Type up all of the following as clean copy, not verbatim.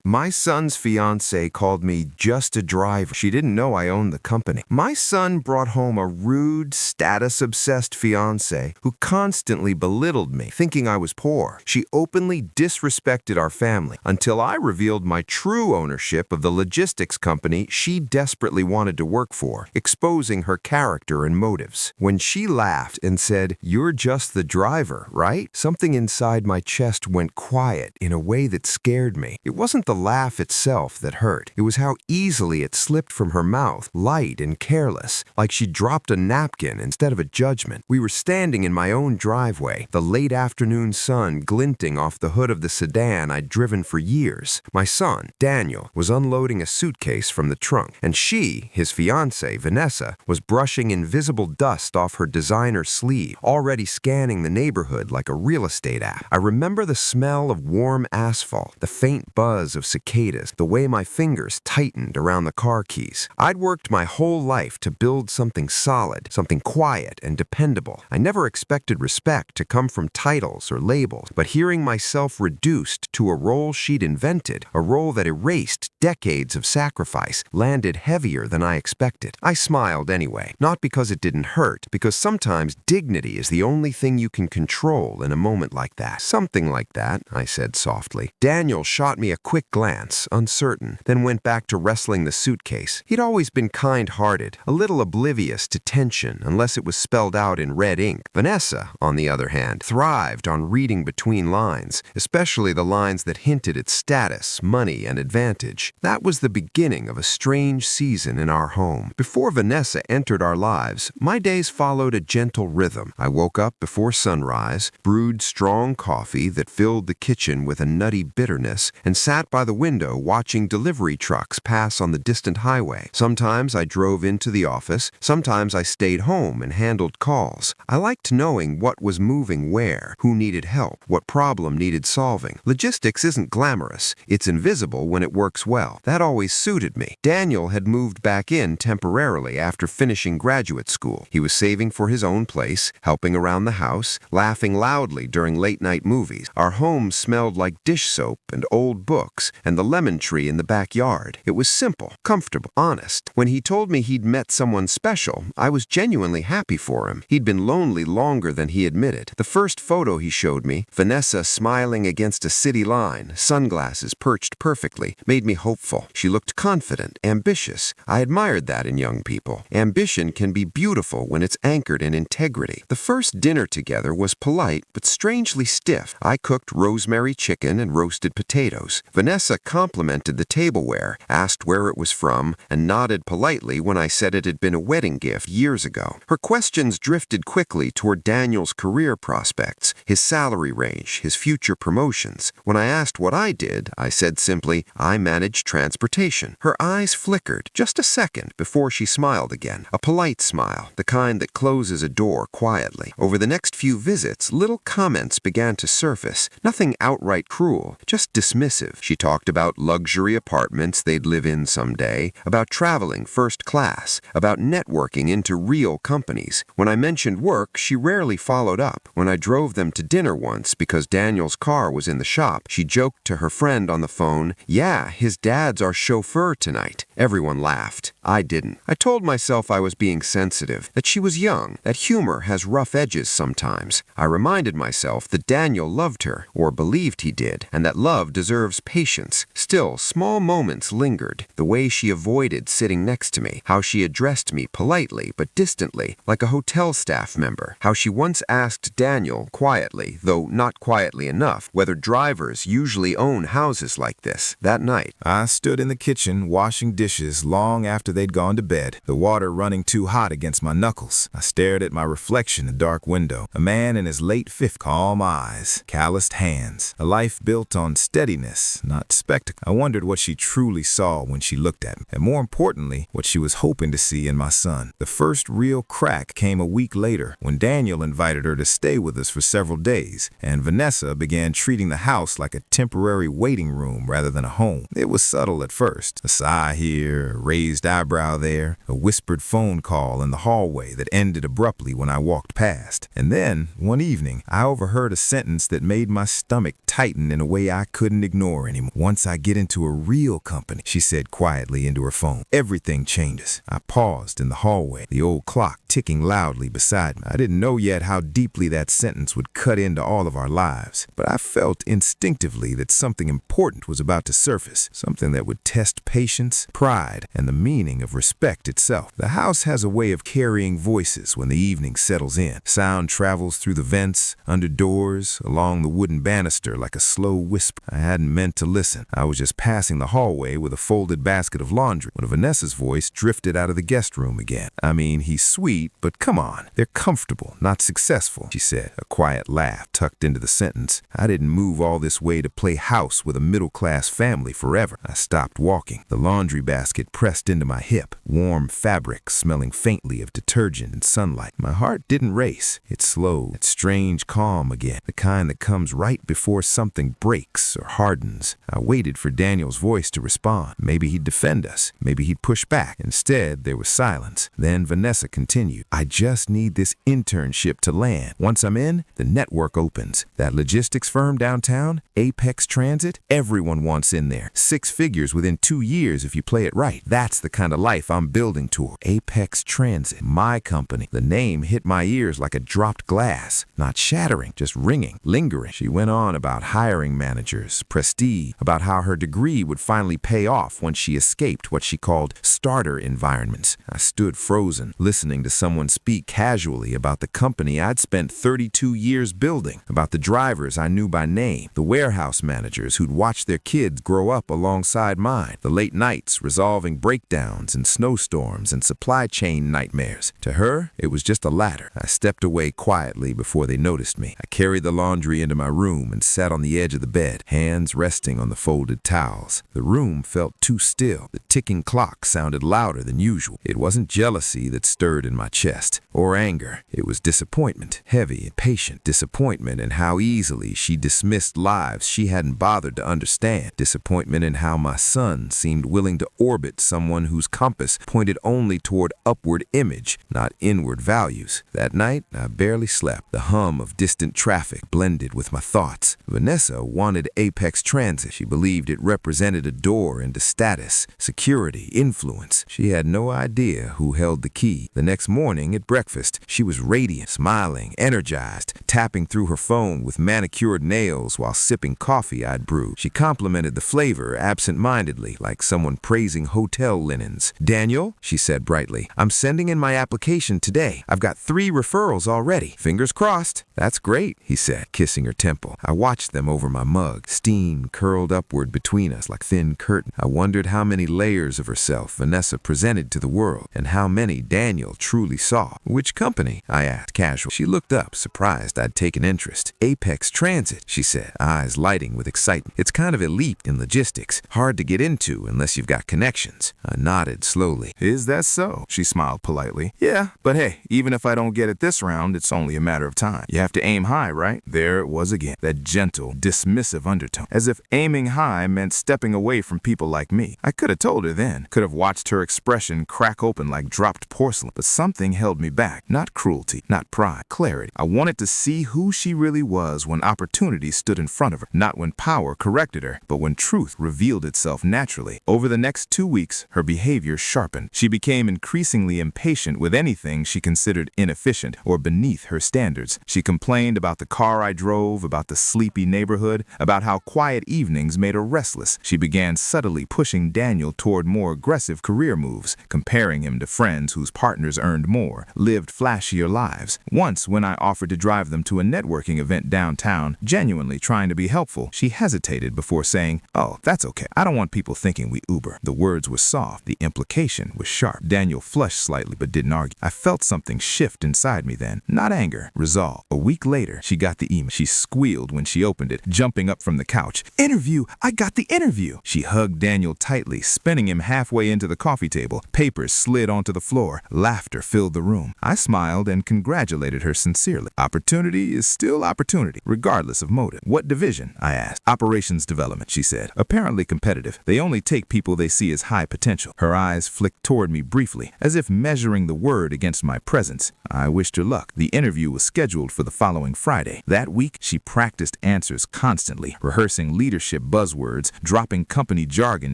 My son's fiancée called me just a driver. She didn't know I owned the company. My son brought home a rude, status-obsessed fiancée who constantly belittled me, thinking I was poor. She openly disrespected our family until I revealed my true ownership of the logistics company she desperately wanted to work for, exposing her character and motives. When she laughed and said, "You're just the driver, right?" something inside my chest went quiet in a way that scared me. It wasn't the laugh itself that hurt. It was how easily it slipped from her mouth, light and careless, like she dropped a napkin instead of a judgment. We were standing in my own driveway, the late afternoon sun glinting off the hood of the sedan I'd driven for years. My son, Daniel, was unloading a suitcase from the trunk, and she, his fiancée, Vanessa, was brushing invisible dust off her designer sleeve, already scanning the neighborhood like a real estate app. I remember the smell of warm asphalt, the faint buzz of cicadas, the way my fingers tightened around the car keys. I'd worked my whole life to build something solid, something quiet and dependable. I never expected respect to come from titles or labels, but hearing myself reduced to a role she'd invented, a role that erased decades of sacrifice, landed heavier than I expected. I smiled anyway, not because it didn't hurt, because sometimes dignity is the only thing you can control in a moment like that. "Something like that," I said softly. Daniel shot me a quick glance, uncertain, then went back to wrestling the suitcase. He'd always been kind-hearted, a little oblivious to tension unless it was spelled out in red ink. Vanessa, on the other hand, thrived on reading between lines, especially the lines that hinted at status, money, and advantage. That was the beginning of a strange season in our home. Before Vanessa entered our lives, my days followed a gentle rhythm. I woke up before sunrise, brewed strong coffee that filled the kitchen with a nutty bitterness, and sat by the window watching delivery trucks pass on the distant highway. Sometimes I drove into the office, sometimes I stayed home and handled calls. I liked knowing what was moving where, who needed help, what problem needed solving. Logistics isn't glamorous. It's invisible when it works well. That always suited me. Daniel had moved back in temporarily after finishing graduate school. He was saving for his own place, helping around the house, laughing loudly during late-night movies. Our home smelled like dish soap and old books, and the lemon tree in the backyard. It was simple, comfortable, honest. When he told me he'd met someone special, I was genuinely happy for him. He'd been lonely longer than he admitted. The first photo he showed me, Vanessa smiling against a city line, sunglasses perched perfectly, made me hopeful. She looked confident, ambitious. I admired that in young people. Ambition can be beautiful when it's anchored in integrity. The first dinner together was polite, but strangely stiff. I cooked rosemary chicken and roasted potatoes. Vanessa complimented the tableware, asked where it was from, and nodded politely when I said it had been a wedding gift years ago. Her questions drifted quickly toward Daniel's career prospects, his salary range, his future promotions. When I asked what I did, I said simply, "I manage transportation." Her eyes flickered just a second before she smiled again, a polite smile, the kind that closes a door quietly. Over the next few visits, little comments began to surface, nothing outright cruel, just dismissive. She talked about luxury apartments they'd live in someday, about traveling first class, about networking into real companies. When I mentioned work, she rarely followed up. When I drove them to dinner once because Daniel's car was in the shop, she joked to her friend on the phone, "Yeah, his dad's our chauffeur tonight." Everyone laughed. I didn't. I told myself I was being sensitive, that she was young, that humor has rough edges sometimes. I reminded myself that Daniel loved her, or believed he did, and that love deserves patience. Still, small moments lingered. The way she avoided sitting next to me, how she addressed me politely but distantly, like a hotel staff member, how she once asked Daniel quietly, though not quietly enough, whether drivers usually own houses like this. That night, I stood in the kitchen washing dishes long after they'd gone to bed, the water running too hot against my knuckles. I stared at my reflection in the dark window, a man in his late 50s, calm eyes, calloused hands, a life built on steadiness, not spectacle. I wondered what she truly saw when she looked at me, and more importantly, what she was hoping to see in my son. The first real crack came a week later, when Daniel invited her to stay with us for several days, and Vanessa began treating the house like a temporary waiting room rather than a home. It was subtle at first, a sigh here, a raised eyebrow there, a whispered phone call in the hallway that ended abruptly when I walked past. And then, one evening, I overheard a sentence that made my stomach tighten in a way I couldn't ignore anymore. "Once I get into a real company," she said quietly into her phone, "everything changes." I paused in the hallway, the old clock ticking loudly beside me. I didn't know yet how deeply that sentence would cut into all of our lives, but I felt instinctively that something important was about to surface, something that would test patience, pride, and the meaning of respect itself. The house has a way of carrying voices when the evening settles in. Sound travels through the vents, under doors, along the wooden banister like a slow whisper. I hadn't meant to listen. I was just passing the hallway with a folded basket of laundry when Vanessa's voice drifted out of the guest room again. "I mean, he's sweet, but come on. They're comfortable, not successful," she said, a quiet laugh tucked into the sentence. I didn't move all this way to play house with a middle-class family forever. I stopped walking, the laundry basket pressed into my hip, warm fabric smelling faintly of detergent and sunlight. My heart didn't race. It slowed, that strange calm again, the kind that comes right before something breaks or hardens. I waited for Daniel's voice to respond. Maybe he'd defend us. Maybe he'd push back. Instead, there was silence. Then Vanessa continued, "I just need this internship to land. Once I'm in, the network opens. That logistics firm downtown, Apex Transit, everyone wants in there. 6 figures within 2 years if you play it right. That's the kind of life I'm building toward." Apex Transit, my company. The name hit my ears like a dropped glass, not shattering, just ringing, lingering. She went on about hiring managers, prestige, about how her degree would finally pay off once she escaped what she called starter environments. I stood frozen, listening to someone speak casually about the company I'd spent 32 years building, about the drivers I knew by name, the warehouse managers who'd watched their kids grow up alongside mine, the late nights resolving breakdowns and snowstorms and supply chain nightmares. To her, it was just a ladder. I stepped away quietly before they noticed me. I carried the laundry into my room and sat on the edge of the bed, hands resting on the folded towels. The room felt too still. The ticking clock sounded louder than usual. It wasn't jealousy that stirred in my chest, or anger. It was disappointment, heavy and patient disappointment in how easily she dismissed lives she hadn't bothered to understand. Disappointment in how my son seemed willing to orbit someone whose compass pointed only toward upward image, not inward values. That night, I barely slept. The hum of distant traffic blended with my thoughts. Vanessa wanted Apex Transit. She believed it represented a door into status, security, influence. She had no idea who held the key. The next morning at breakfast, she was radiant, smiling, energized, tapping through her phone with manicured nails while sipping coffee I'd brewed. She complimented the flavor absent-mindedly, like someone praising hotel linens. "Daniel," she said brightly, "I'm sending in my application today. I've got 3 referrals already. Fingers crossed." "That's great," he said, kissing her temple. I watched them over my mug. Steam curled upward between us like thin curtain. I wondered how many layers of herself Vanessa presented to the world, and how many Daniel truly saw. "Which company?" I asked, casual. She looked up, surprised I'd taken interest. "Apex Transit," she said, eyes lighting with excitement. "It's kind of elite in logistics. Hard to get into unless you've got connections." I nodded slowly. "Is that so?" She smiled politely. "Yeah, but hey, even if I don't get it this round, it's only a matter of time. You have to aim high, right?" There it was again, that gentle, dismissive undertone, as if aiming high meant stepping away from people like me. I could have told her then, could have watched her expression crack open like dropped porcelain, but something held me back. Not cruelty, not pride, clarity. I wanted to see who she really was when opportunity stood in front of her, not when power corrected her, but when truth revealed itself naturally. Over the next 2 weeks, her behavior sharpened. She became increasingly impatient with anything she considered inefficient or beneath her standards. She complained about the car I drove, about the sleepy neighborhood, about how quiet evenings made her restless. She began subtly pushing Daniel toward more aggressive career moves, comparing him to friends whose partners earned more, lived flashier lives. Once, when I offered to drive them to a networking event downtown, genuinely trying to be helpful, she hesitated before saying, "Oh, that's okay. I don't want people thinking we Uber." The words were soft. The implication was sharp. Daniel flushed slightly but didn't argue. I felt something shift inside me then. Not anger, resolve. A week later, she got the email. She squealed when she opened it, jumping up from the couch. "Interview! I got the interview!" She hugged Daniel tightly, spinning him halfway into the coffee table. Papers slid onto the floor. Laughter filled the room. I smiled and congratulated her sincerely. Opportunity is still opportunity, regardless of motive. "What division?" I asked. "Operations development," she said. "Apparently competitive. They only take people they see as high potential." Her Her eyes flicked toward me briefly, as if measuring the word against my presence. I wished her luck. The interview was scheduled for the following Friday. That week, she practiced answers constantly, rehearsing leadership buzzwords, dropping company jargon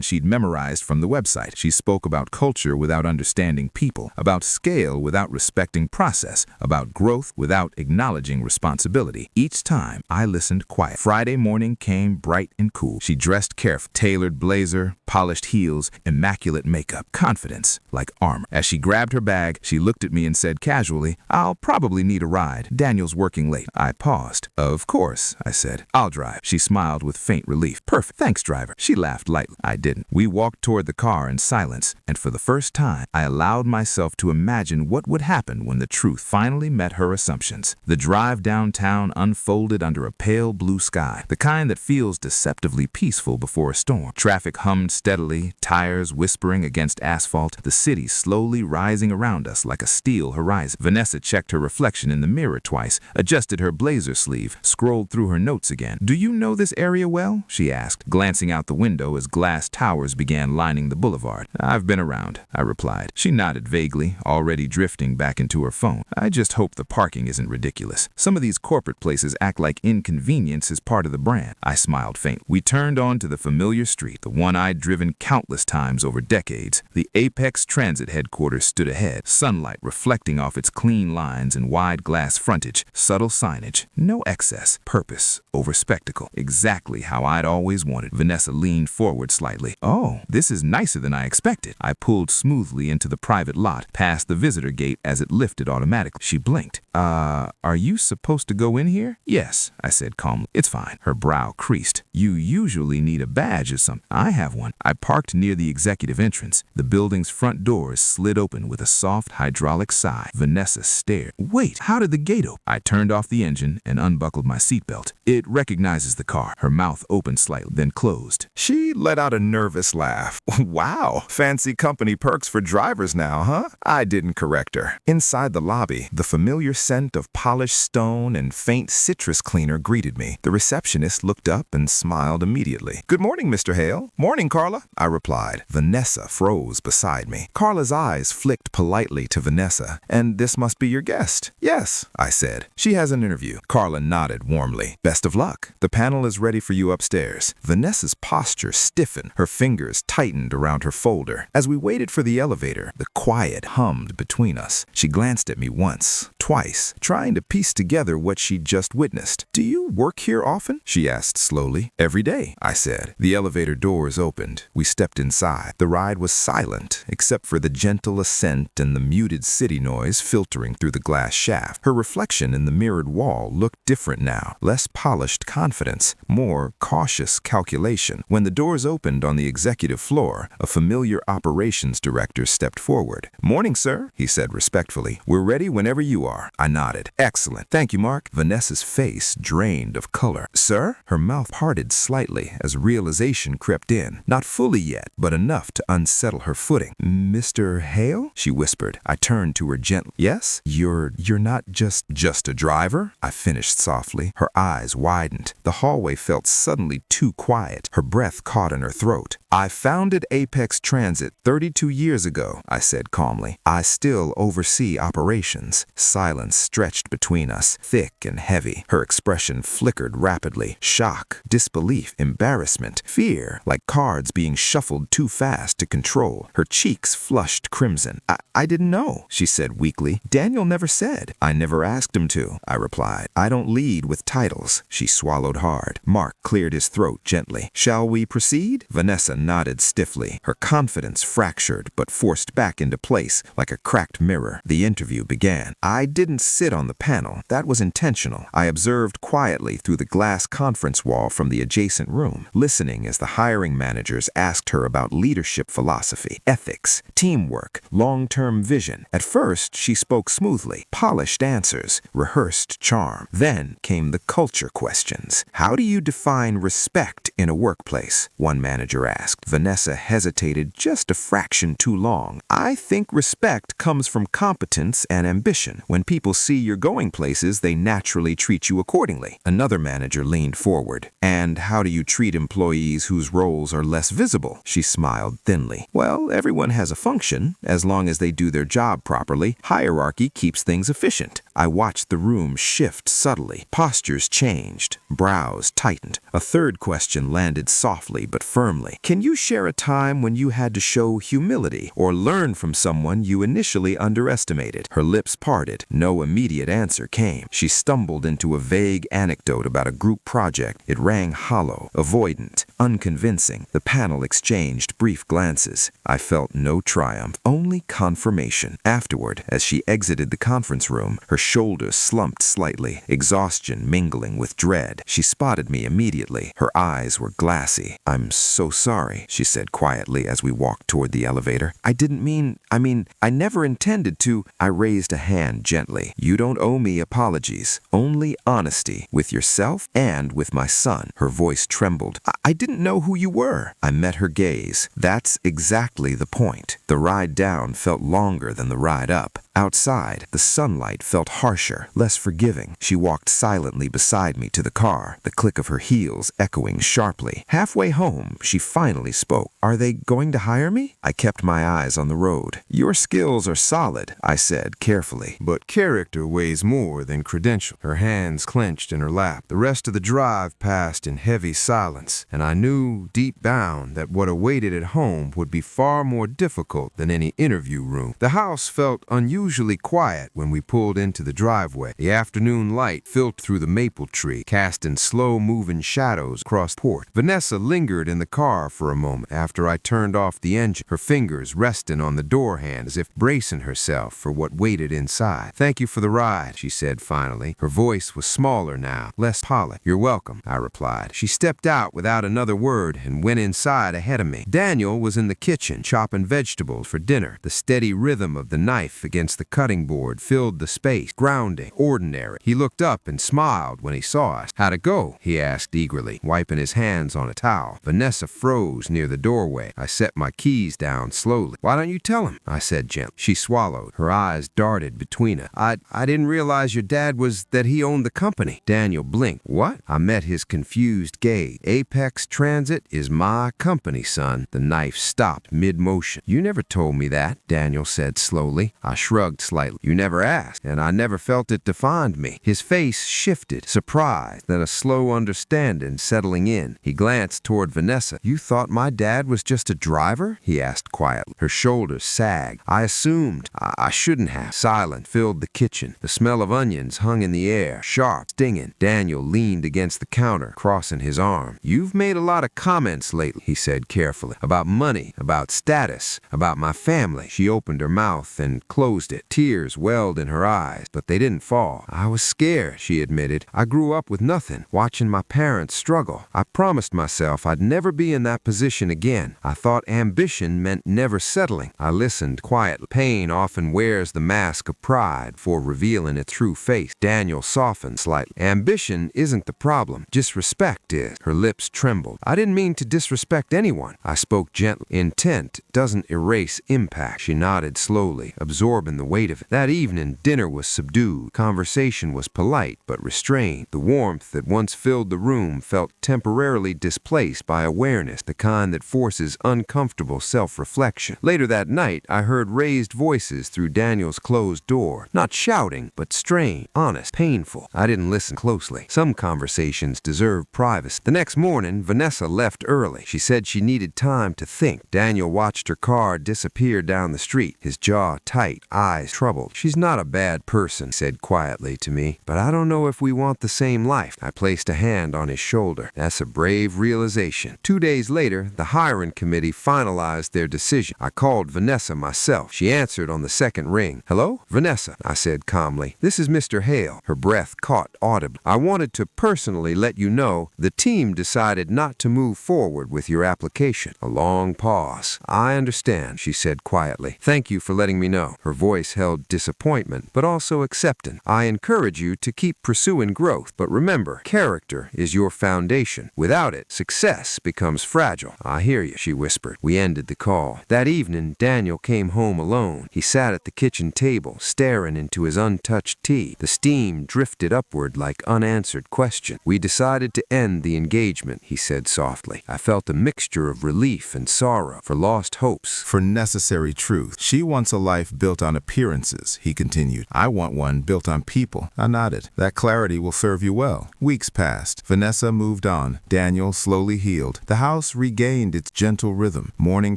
she'd memorized from the website. She spoke about culture without understanding people, about scale without respecting process, about growth without acknowledging responsibility. Each time, I listened quiet. Friday morning came bright and cool. She dressed carefully, tailored blazer, polished heels, immaculate makeup, confidence like armor. As she grabbed her bag, she looked at me and said casually, "I'll probably need a ride. Daniel's working late." I paused. "Of course," I said. "I'll drive." She smiled with faint relief. "Perfect. Thanks, driver." She laughed lightly. I didn't. We walked toward the car in silence, and for the first time, I allowed myself to imagine what would happen when the truth finally met her assumptions. The drive downtown unfolded under a pale blue sky, the kind that feels deceptively peaceful before a storm. Traffic hummed steadily, tires whispering against asphalt, the city slowly rising around us like a steel horizon. Vanessa checked her reflection in the mirror twice, adjusted her blazer sleeve, scrolled through her notes again. "Do you know this area well?" she asked, glancing out the window as glass towers began lining the boulevard. "I've been around," I replied. She nodded vaguely, already drifting back into her phone. "I just hope the parking isn't ridiculous. Some of these corporate places act like inconvenience is part of the brand." I smiled faintly. We turned onto the familiar street, the one I'd driven countless times over decades. The Apex Transit headquarters stood ahead, sunlight reflecting off its clean lines and wide glass frontage, subtle signage, no excess, purpose over spectacle. Exactly how I'd always wanted. Vanessa leaned forward slightly. "Oh, this is nicer than I expected." I pulled smoothly into the private lot, past the visitor gate as it lifted automatically. She blinked. Are you supposed to go in here?" "Yes," I said calmly. "It's fine." Her brow creased. "You usually need a badge or something." "I have one." I parked near the executive entrance. The building's front doors slid open with a soft hydraulic sigh. Vanessa stared. "Wait, how did the gate open?" I turned off the engine and unbuckled my seatbelt. "It recognizes the car." Her mouth opened slightly, then closed. She let out a nervous laugh. "Wow, fancy company perks for drivers now, huh?" I didn't correct her. Inside the lobby, the familiar scent of polished stone and faint citrus cleaner greeted me. The receptionist looked up and smiled immediately. "Good morning, Mr. Hale." "Morning, Carla," I replied. Vanessa froze beside me. Carla's eyes flicked politely to Vanessa. "And this must be your guest." "Yes," I said. "She has an interview." Carla nodded warmly. "Best of luck. The panel is ready for you upstairs." Vanessa's posture stiffened. Her fingers tightened around her folder. As we waited for the elevator, the quiet hummed between us. She glanced at me once, twice, trying to piece together what she'd just witnessed. "Do you work here often?" she asked slowly. "Every day," I said. The elevator doors opened. We stepped inside. The ride was silent, except for the gentle ascent and the muted city noise filtering through the glass shaft. Her reflection in the mirrored wall looked different now. Less polished confidence, more cautious calculation. When the doors opened on the executive floor, a familiar operations director stepped forward. "Morning, sir," he said respectfully. "We're ready whenever you are." I nodded. "Excellent. Thank you, Mark." Vanessa's face drained of color. "Sir?" Her mouth parted slightly as realization crept in. Not fully yet, but enough to unsettle her footing. "Mr. Hale?" she whispered. I turned to her gently. "Yes? You're not just a driver?" I finished softly. Her eyes widened. The hallway felt suddenly too quiet. Her breath caught in her throat. "I founded Apex Transit 32 years ago," I said calmly. "I still oversee operations." Silence stretched between us, thick and heavy. Her expression flickered rapidly. Shock, disbelief, embarrassment, fear, like cards being shuffled too fast to control. Her cheeks flushed crimson. I didn't know," she said weakly. "Daniel never said." "I never asked him to," I replied. "I don't lead with titles." She swallowed hard. Mark cleared his throat gently. "Shall we proceed?" Vanessa nodded stiffly. Her confidence fractured but forced back into place like a cracked mirror. The interview began. I didn't sit on the panel. That was intentional. I observed quietly through the glass conference wall from the adjacent room, listening as the hiring managers asked her about leadership philosophy, ethics, teamwork, long-term vision. At first, she spoke smoothly, polished answers, rehearsed charm. Then came the culture questions. "How do you define respect in a workplace?" one manager asked. Vanessa hesitated just a fraction too long. "I think respect comes from competence and ambition. When people see you're going places, they naturally treat you accordingly." Another manager leaned forward. "And how do you treat employees whose roles are less visible?" She smiled thinly. Well, everyone has a function. As long as they do their job properly, hierarchy keeps things efficient. I watched the room shift subtly. Postures changed. Brows tightened. A third question landed softly but firmly. Can you share a time when you had to show humility or learn from someone you initially underestimated? Her lips parted. No immediate answer came. She stumbled into a vague anecdote about a group project. It rang hollow, avoidant, unconvincing. The panel exchanged brief glances. I felt no triumph, only confirmation. Afterward, as she exited the conference room, her shoulders slumped slightly, exhaustion mingling with dread. She spotted me immediately. Her eyes were glassy. "I'm so sorry," she said quietly as we walked toward the elevator. I never intended to." I raised a hand gently. "You don't owe me apologies, only honesty with yourself and with my son." Her voice trembled. I didn't know who you were." I met her gaze. "That's exactly the point." The ride down felt longer than the ride up. Outside, the sunlight felt harsher, less forgiving. She walked silently beside me to the car, the click of her heels echoing sharply. Halfway home, she finally spoke. "Are they going to hire me?" I kept my eyes on the road. "Your skills are solid," I said carefully. But character weighs more than credential. Her hands clenched in her lap. The rest of the drive passed in heavy silence, and I knew deep down that what awaited at home would be far more difficult than any interview room. The house felt unusually quiet when we pulled into the driveway. The afternoon light filtered through the maple tree, casting slow-moving shadows across the porch. Vanessa lingered in the car for a moment after I turned off the engine, her fingers resting on the door hand as if bracing herself for what waited inside. "Thank you for the ride," she said finally. Her voice was smaller now, less polished. "You're welcome," I replied. She stepped out without another word and went inside ahead of me. Daniel was in the kitchen chopping vegetables for dinner. The steady rhythm of the knife against the cutting board filled the space, grounding, ordinary. He looked up and smiled when he saw us. "How'd it go?" he asked eagerly, wiping his hands on a towel. Vanessa froze near the doorway. I set my keys down slowly. "Why don't you tell him?" I said gently. She swallowed. Her eyes darted between us. I didn't realize your dad that he owned the company." Daniel blinked. "What?" I met his confused gaze. "Apex Transit is my company, son." The knife stopped mid-motion. "You never told me that," Daniel said slowly. I shrugged slightly. "You never asked, and I never felt it defined me." His face shifted, surprise, then a slow understanding settling in. He glanced toward Vanessa. "You thought my dad was just a driver?" he asked quietly. Her shoulders sagged. "I assumed. I shouldn't have." Silence filled the kitchen. The smell of onions hung in the air, sharp, stinging. Daniel leaned against the counter, crossing his arm. "You've made a lot of comments lately," he said carefully, "about money, about status, about my family." She opened her mouth and closed it. Tears welled in her eyes, but they didn't fall. "I was scared," she admitted. "I grew up with nothing, watching my parents struggle. I promised myself I'd never be in that position again. I thought ambition meant never settling." I listened quietly. Pain often wears the mask of pride before revealing its true face. Daniel softened slightly. "Ambition isn't the problem. Disrespect is." Her lips trembled. "I didn't mean to disrespect anyone." I spoke gently. "Intent doesn't erase impact." She nodded slowly, absorbing the weight of it. That evening, dinner was subdued. Conversation was polite but restrained. The warmth that once filled the room felt temporarily displaced by awareness, the kind that forces uncomfortable self-reflection. Later that night, I heard raised voices through Daniel's closed door. Not shouting, but strained, honest, painful. I didn't listen closely. Some conversations deserve privacy. The next morning, Vanessa left early. She said she needed time to think. Daniel watched her car disappear down the street, his jaw tight, eyes troubled. "She's not a bad person," he said quietly to me, "but I don't know if we want the same life." I placed a hand on his shoulder. "That's a brave realization." 2 days later, the hiring committee finalized their decision. I called Vanessa myself. She answered on the second ring. "Hello? Vanessa," I said calmly. "This is Mr. Hale." Her breath caught audibly. "I wanted to personally let you know the team decided not to move forward with your application." A long pause. "I understand," she said quietly. "Thank you for letting me know." Her voice voice held disappointment, but also acceptance. I encourage you to keep pursuing growth, but remember, character is your foundation. Without it, success becomes fragile. I hear you, she whispered. We ended the call. That evening, Daniel came home alone. He sat at the kitchen table, staring into his untouched tea. The steam drifted upward like unanswered questions. We decided to end the engagement, he said softly. I felt a mixture of relief and sorrow for lost hopes. For necessary truth. She wants a life built on appearances, he continued. I want one built on people. I nodded. That clarity will serve you well. Weeks passed. Vanessa moved on. Daniel slowly healed. The house regained its gentle rhythm. Morning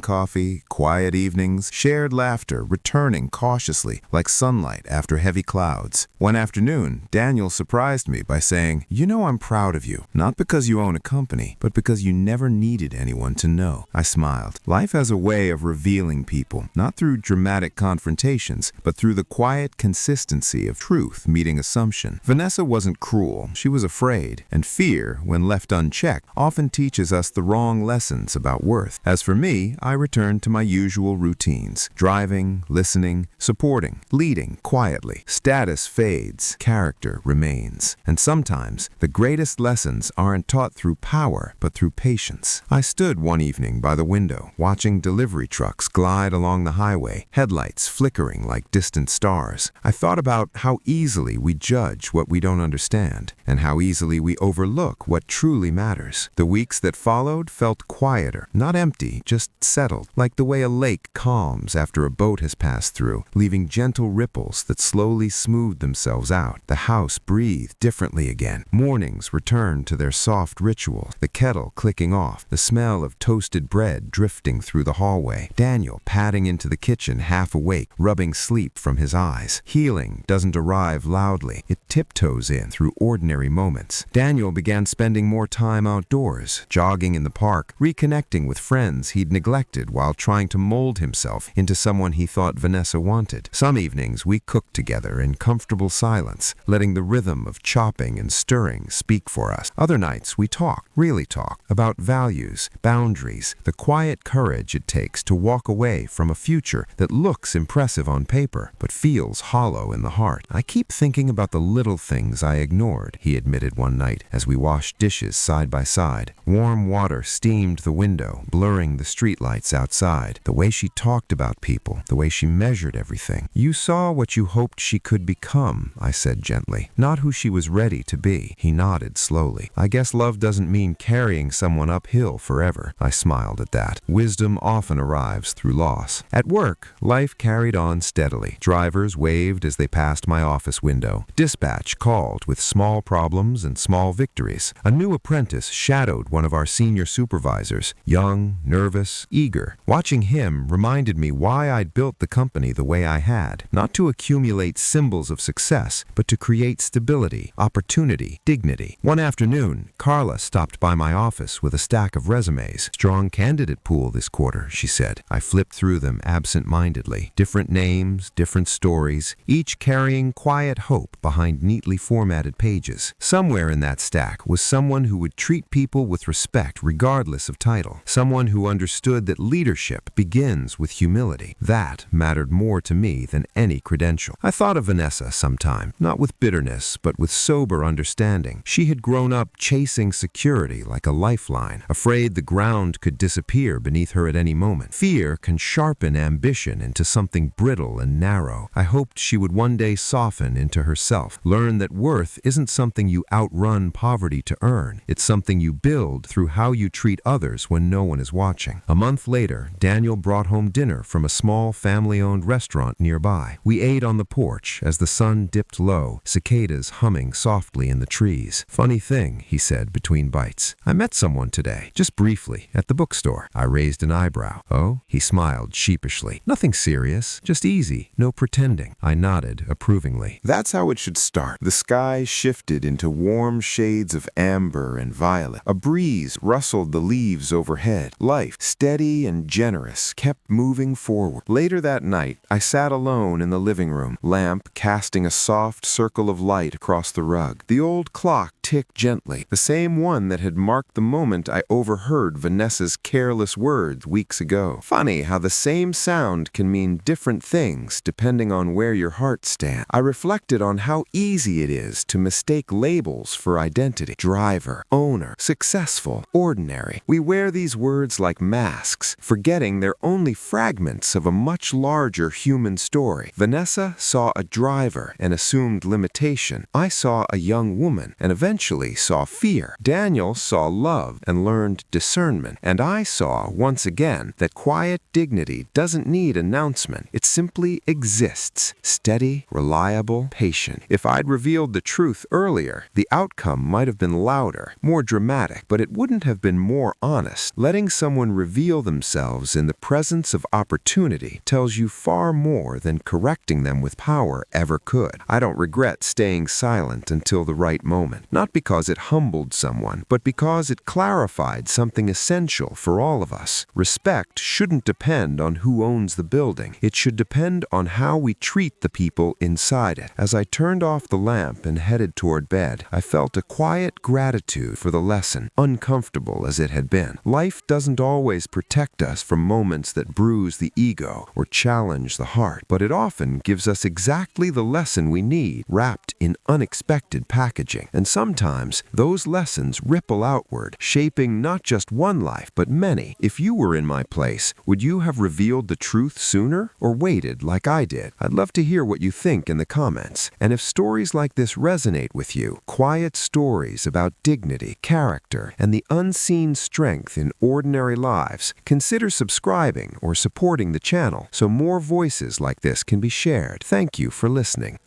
coffee, quiet evenings, shared laughter, returning cautiously like sunlight after heavy clouds. One afternoon, Daniel surprised me by saying, "You know I'm proud of you, not because you own a company, but because you never needed anyone to know." I smiled. Life has a way of revealing people, not through dramatic confrontations, but through the quiet consistency of truth meeting assumption. Vanessa wasn't cruel, she was afraid, and fear, when left unchecked, often teaches us the wrong lessons about worth. As for me, I returned to my usual routines: driving, listening, supporting, leading quietly. Status fades, character remains. And sometimes, the greatest lessons aren't taught through power, but through patience. I stood one evening by the window, watching delivery trucks glide along the highway, headlights flickering like distant stars. I thought about how easily we judge what we don't understand, and how easily we overlook what truly matters. The weeks that followed felt quieter, not empty, just settled, like the way a lake calms after a boat has passed through, leaving gentle ripples that slowly smooth themselves out. The house breathed differently again. Mornings returned to their soft ritual, the kettle clicking off, the smell of toasted bread drifting through the hallway, Daniel padding into the kitchen half awake, rubbing sleep from his eyes. Healing doesn't arrive loudly. It tiptoes in through ordinary moments. Daniel began spending more time outdoors, jogging in the park, reconnecting with friends he'd neglected while trying to mold himself into someone he thought Vanessa wanted. Some evenings we cooked together in comfortable silence, letting the rhythm of chopping and stirring speak for us. Other nights we talked, really talked, about values, boundaries, the quiet courage it takes to walk away from a future that looks impressive on paper, but feels hollow in the heart. I keep thinking about the little things I ignored, he admitted one night as we washed dishes side by side. Warm water steamed the window, blurring the streetlights outside. The way she talked about people, the way she measured everything. You saw what you hoped she could become, I said gently, not who she was ready to be. He nodded slowly. I guess love doesn't mean carrying someone uphill forever. I smiled at that. Wisdom often arrives through loss. At work, life carried on steadily. Drivers waved as they passed my office window. Dispatch called with small problems and small victories. A new apprentice shadowed one of our senior supervisors, young, nervous, eager. Watching him reminded me why I'd built the company the way I had, not to accumulate symbols of success, but to create stability, opportunity, dignity. One afternoon, Carla stopped by my office with a stack of resumes. Strong candidate pool this quarter, she said. I flipped through them absent-mindedly. Different names, different stories, each carrying quiet hope behind neatly formatted pages. Somewhere in that stack was someone who would treat people with respect regardless of title. Someone who understood that leadership begins with humility. That mattered more to me than any credential. I thought of Vanessa sometime, not with bitterness, but with sober understanding. She had grown up chasing security like a lifeline, afraid the ground could disappear beneath her at any moment. Fear can sharpen ambition into something brittle and narrow. I hoped she would one day soften into herself, learn that worth isn't something you outrun poverty to earn. It's something you build through how you treat others when no one is watching. A month later, Daniel brought home dinner from a small family-owned restaurant nearby. We ate on the porch as the sun dipped low, cicadas humming softly in the trees. Funny thing, he said between bites. I met someone today, just briefly, at the bookstore. I raised an eyebrow. Oh? He smiled sheepishly. Nothing serious, just easy, no pretending. I nodded approvingly. That's how it should start. The sky shifted into warm shades of amber and violet. A breeze rustled the leaves overhead. Life, steady and generous, kept moving forward. Later that night, I sat alone in the living room, lamp casting a soft circle of light across the rug. The old clock ticked gently, the same one that had marked the moment I overheard Vanessa's careless words weeks ago. Funny how the same sound can mean different things things depending on where your heart stands. I reflected on how easy it is to mistake labels for identity. Driver, owner, successful, ordinary. We wear these words like masks, forgetting they're only fragments of a much larger human story. Vanessa saw a driver and assumed limitation. I saw a young woman and eventually saw fear. Daniel saw love and learned discernment. And I saw, once again, that quiet dignity doesn't need announcement. It simply exists. Steady, reliable, patient. If I'd revealed the truth earlier, the outcome might have been louder, more dramatic, but it wouldn't have been more honest. Letting someone reveal themselves in the presence of opportunity tells you far more than correcting them with power ever could. I don't regret staying silent until the right moment, not because it humbled someone, but because it clarified something essential for all of us. Respect shouldn't depend on who owns the building. It should depend on how we treat the people inside it. As I turned off the lamp and headed toward bed, I felt a quiet gratitude for the lesson, uncomfortable as it had been. Life doesn't always protect us from moments that bruise the ego or challenge the heart, but it often gives us exactly the lesson we need, wrapped in unexpected packaging. And sometimes those lessons ripple outward, shaping not just one life, but many. If you were in my place, would you have revealed the truth sooner or waited like I did? I'd love to hear what you think in the comments. And if stories like this resonate with you, quiet stories about dignity, character, and the unseen strength in ordinary lives, consider subscribing or supporting the channel so more voices like this can be shared. Thank you for listening.